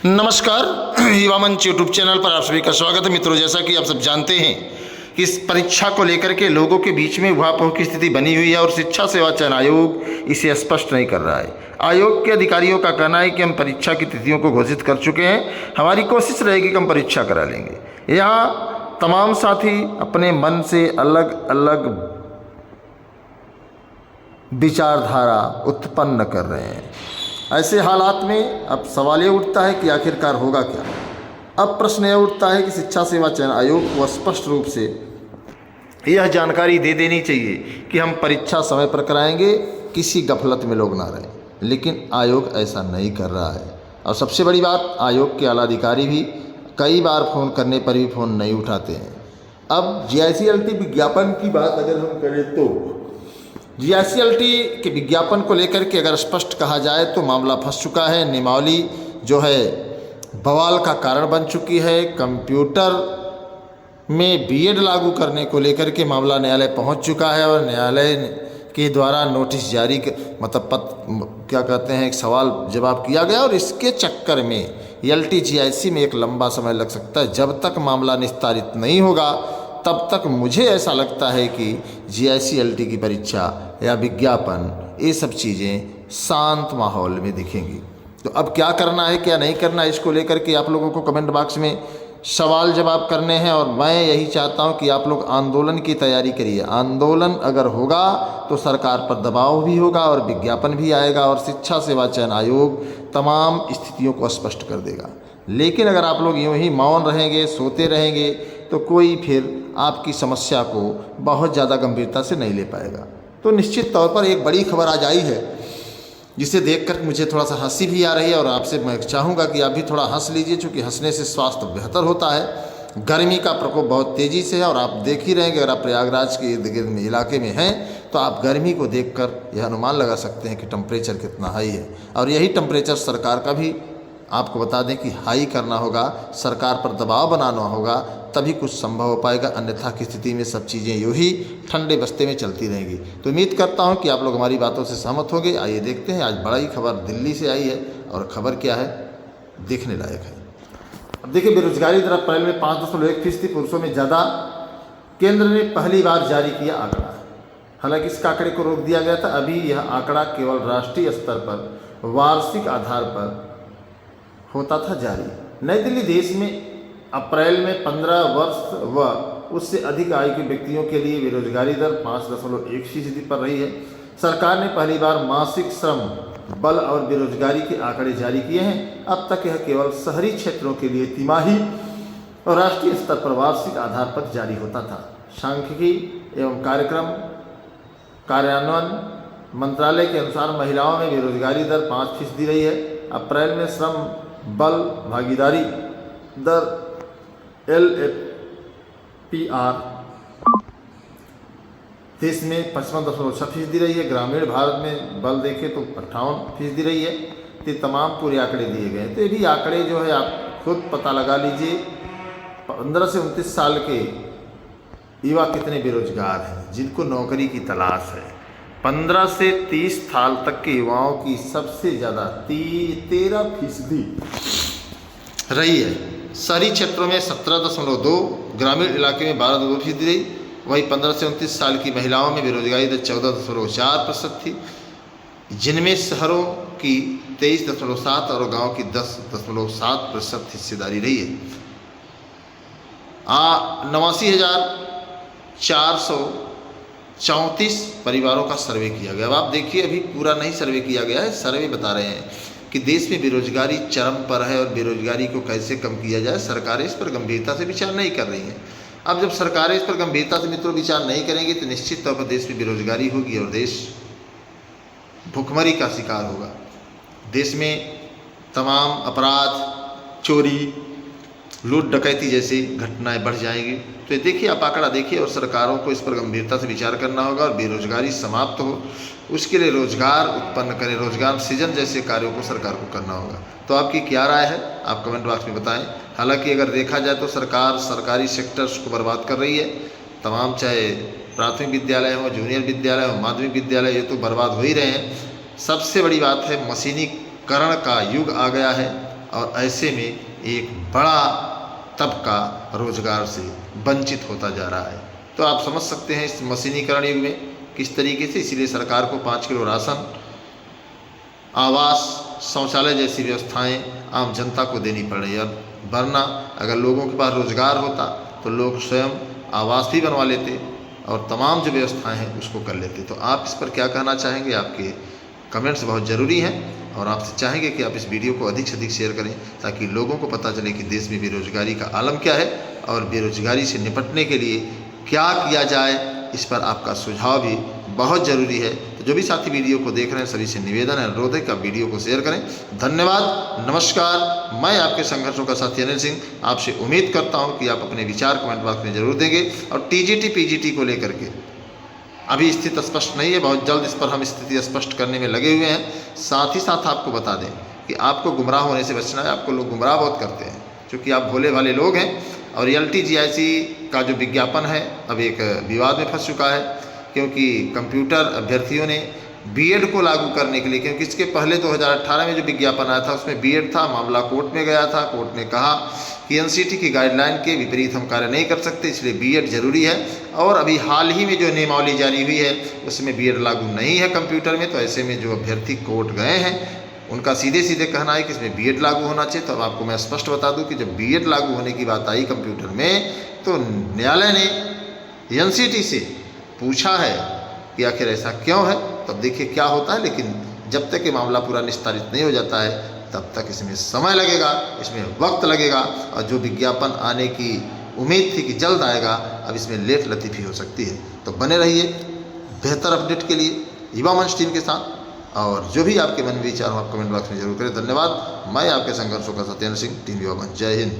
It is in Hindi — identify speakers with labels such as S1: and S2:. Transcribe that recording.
S1: नमस्कार, युवा मंच यूट्यूब चैनल पर आप सभी का स्वागत है। मित्रों, जैसा कि आप सब जानते हैं कि इस परीक्षा को लेकर के लोगों के बीच में उहापोह की स्थिति बनी हुई है और शिक्षा सेवा चयन आयोग इसे स्पष्ट नहीं कर रहा है। आयोग के अधिकारियों का कहना है कि हम परीक्षा की तिथियों को घोषित कर चुके हैं, हमारी कोशिश रहेगी कि हम परीक्षा करा लेंगे। यहाँ तमाम साथी अपने मन से अलग अलग विचारधारा उत्पन्न कर रहे हैं। ऐसे हालात में अब सवाल ये उठता है कि आखिरकार होगा क्या। अब प्रश्न यह उठता है कि शिक्षा सेवा चयन आयोग को स्पष्ट रूप से यह जानकारी दे देनी चाहिए कि हम परीक्षा समय पर कराएंगे, किसी गफलत में लोग ना रहें। लेकिन आयोग ऐसा नहीं कर रहा है। और सबसे बड़ी बात, आयोग के आला अधिकारी भी कई बार फ़ोन करने पर भी फ़ोन नहीं उठाते हैं। अब GICLT विज्ञापन की बात अगर हम करें तो GICLT के विज्ञापन को लेकर के अगर स्पष्ट कहा जाए तो मामला फंस चुका है। नियमावली जो है बवाल का कारण बन चुकी है। कंप्यूटर में BEd लागू करने को लेकर के मामला न्यायालय पहुंच चुका है और न्यायालय के द्वारा नोटिस जारी क्या कहते हैं, एक सवाल जवाब किया गया और इसके चक्कर में LTGIC में एक लंबा समय लग सकता है। जब तक मामला निस्तारित नहीं होगा तब तक मुझे ऐसा लगता है कि GICLT की परीक्षा या विज्ञापन, ये सब चीज़ें शांत माहौल में दिखेंगी। तो अब क्या करना है क्या नहीं करना है, इसको लेकर के आप लोगों को कमेंट बॉक्स में सवाल जवाब करने हैं। और मैं यही चाहता हूं कि आप लोग आंदोलन की तैयारी करिए। आंदोलन अगर होगा तो सरकार पर दबाव भी होगा और विज्ञापन भी आएगा और शिक्षा सेवा चयन आयोग तमाम स्थितियों को स्पष्ट कर देगा। लेकिन अगर आप लोग यूँ ही मौन रहेंगे, सोते रहेंगे, तो कोई फिर आपकी समस्या को बहुत ज़्यादा गंभीरता से नहीं ले पाएगा। तो निश्चित तौर पर एक बड़ी खबर आज आई है जिसे देखकर मुझे थोड़ा सा हंसी भी आ रही है और आपसे मैं चाहूँगा कि आप भी थोड़ा हंस लीजिए, क्योंकि हंसने से स्वास्थ्य बेहतर होता है। गर्मी का प्रकोप बहुत तेज़ी से है और आप देख ही रहे हैं कि अगर आप प्रयागराज के इर्द गिर्द में इलाके में हैं तो आप गर्मी को देखकर यह अनुमान लगा सकते हैं कि टेम्परेचर कितना हाई है। और यही टेम्परेचर सरकार का भी आपको बता दें कि हाई करना होगा, सरकार पर दबाव बनाना होगा, तभी कुछ संभव हो पाएगा। अन्यथा की स्थिति में सब चीज़ें यूँ ही ठंडे बस्ते में चलती रहेंगी। तो उम्मीद करता हूँ कि आप लोग हमारी बातों से सहमत होंगे। आइए देखते हैं, आज बड़ा ही खबर दिल्ली से आई है और खबर क्या है देखने लायक है। अब देखिए, बेरोजगारी दर अप्रैल में 5.1% पुरुषों में ज़्यादा। केंद्र ने पहली बार जारी किया आंकड़ा। हालांकि इस आंकड़े को रोक दिया गया था। अभी यह आंकड़ा केवल राष्ट्रीय स्तर पर वार्षिक आधार पर होता था जारी। नई दिल्ली देश में अप्रैल में 15 वर्ष व उससे अधिक आयु के व्यक्तियों के लिए बेरोजगारी दर 5.1% पर रही है। सरकार ने पहली बार मासिक श्रम बल और बेरोजगारी के आंकड़े जारी किए हैं। अब तक यह केवल शहरी क्षेत्रों के लिए तिमाही और राष्ट्रीय स्तर पर वार्षिक आधार पर जारी होता था। सांख्यिकी एवं कार्यक्रम कार्यान्वयन मंत्रालय के अनुसार महिलाओं में बेरोजगारी दर 5% रही है। अप्रैल में श्रम बल भागीदारी दर LFPR देश में 55.6% रही है। ग्रामीण भारत में बल देखें तो 58% रही है। तो तमाम पूरे आंकड़े दिए गए हैं। तो ये भी आंकड़े जो है आप खुद पता लगा लीजिए। 15 से 29 साल के युवा कितने बेरोजगार हैं जिनको नौकरी की तलाश है। 15 से 30 साल तक के युवाओं की सबसे ज़्यादा 13% रही है। शहरी क्षेत्रों में 17.2, ग्रामीण इलाके में 12.2% रही। वहीं 15 से 29 साल की महिलाओं में बेरोजगारी दर 14.4% थी, जिनमें शहरों की 23.7 और गांव की 10.7% हिस्सेदारी रही है। 89,434 परिवारों का सर्वे किया गया। अब आप देखिए, अभी पूरा नहीं सर्वे किया गया है। सर्वे बता रहे हैं कि देश में बेरोजगारी चरम पर है और बेरोजगारी को कैसे कम किया जाए, सरकारें इस पर गंभीरता से विचार नहीं कर रही हैं। अब जब सरकारें इस पर गंभीरता से मित्रों विचार नहीं करेंगी तो निश्चित तौर पर देश में बेरोजगारी होगी और देश भुखमरी का शिकार होगा। देश में तमाम अपराध, चोरी, लूट डकैती जैसी घटनाएं बढ़ जाएंगी। तो देखिए, आप आंकड़ा देखिए और सरकारों को इस पर गंभीरता से विचार करना होगा और बेरोजगारी समाप्त हो उसके लिए रोजगार उत्पन्न करें, रोजगार सृजन जैसे कार्यों को सरकार को करना होगा। तो आपकी क्या राय है, आप कमेंट बॉक्स में बताएं। हालांकि अगर देखा जाए तो सरकार सरकारी सेक्टर्स को बर्बाद कर रही है। तमाम चाहे प्राथमिक विद्यालय हो, जूनियर विद्यालय हो, माध्यमिक विद्यालय, ये तो बर्बाद हो ही रहे हैं। सबसे बड़ी बात है मशीनीकरण का युग आ गया है और ऐसे में एक बड़ा तबका रोजगार से वंचित होता जा रहा है। तो आप समझ सकते हैं इस मशीनीकरण युग में किस तरीके से, इसीलिए सरकार को 5 किलो राशन, आवास, शौचालय जैसी व्यवस्थाएं आम जनता को देनी पड़ रही है। वरना अगर लोगों के पास रोजगार होता तो लोग स्वयं आवास भी बनवा लेते और तमाम जो व्यवस्थाएं हैं उसको कर लेते। तो आप इस पर क्या कहना चाहेंगे? आपके कमेंट्स बहुत ज़रूरी हैं और आपसे चाहेंगे कि आप इस वीडियो को अधिक से अधिक शेयर करें ताकि लोगों को पता चले कि देश में बेरोजगारी का आलम क्या है और बेरोजगारी से निपटने के लिए क्या किया जाए। इस पर आपका सुझाव भी बहुत ज़रूरी है। तो जो भी साथी वीडियो को देख रहे हैं सभी से निवेदन है, अनुरोध है कि आप वीडियो को शेयर करें। धन्यवाद, नमस्कार। मैं आपके संघर्षों का साथी अनिल सिंह आपसे उम्मीद करता हूं कि आप अपने विचार कमेंट बॉक्स में जरूर देंगे। और टीजीटी पीजीटी को लेकर के अभी स्थिति स्पष्ट नहीं है, बहुत जल्द इस पर हम स्थिति स्पष्ट करने में लगे हुए हैं। साथ ही साथ आपको बता दें कि आपको गुमराह होने से बचना है। आपको लोग गुमराह बहुत करते हैं क्योंकि आप भोले भाले लोग हैं। और LTGIC का जो विज्ञापन है अब एक विवाद में फंस चुका है क्योंकि कंप्यूटर अभ्यर्थियों ने बीएड को लागू करने के लिए, क्योंकि इसके पहले 2018 में जो विज्ञापन आया था उसमें बीएड था, मामला कोर्ट में गया था। कोर्ट ने कहा कि एनसीटी की गाइडलाइन के विपरीत हम कार्य नहीं कर सकते, इसलिए बीएड जरूरी है। और अभी हाल ही में जो नियमावली जारी हुई है उसमें बीएड लागू नहीं है कंप्यूटर में। तो ऐसे में जो अभ्यर्थी कोर्ट गए हैं उनका सीधे सीधे कहना है कि इसमें बीएड लागू होना चाहिए। तो अब आपको मैं स्पष्ट बता दूं कि जब बीएड लागू होने की बात आई कंप्यूटर में तो न्यायालय ने एनसीटी से पूछा है कि आखिर ऐसा क्यों है। तब देखिए क्या होता है। लेकिन जब तक ये मामला पूरा निस्तारित नहीं हो जाता है तब तक इसमें समय लगेगा, इसमें वक्त लगेगा। और जो विज्ञापन आने की उम्मीद थी कि जल्द आएगा, अब इसमें लेट लतीफ़ी हो सकती है। तो बने रहिए बेहतर अपडेट के लिए युवा मंच टीम के साथ। और जो भी आपके मन में विचार हो आप कमेंट बॉक्स में जरूर करें। धन्यवाद। मैं आपके संघर्षों का सत्येंद्र सिंह, टीम युवा मंच। जय हिंद।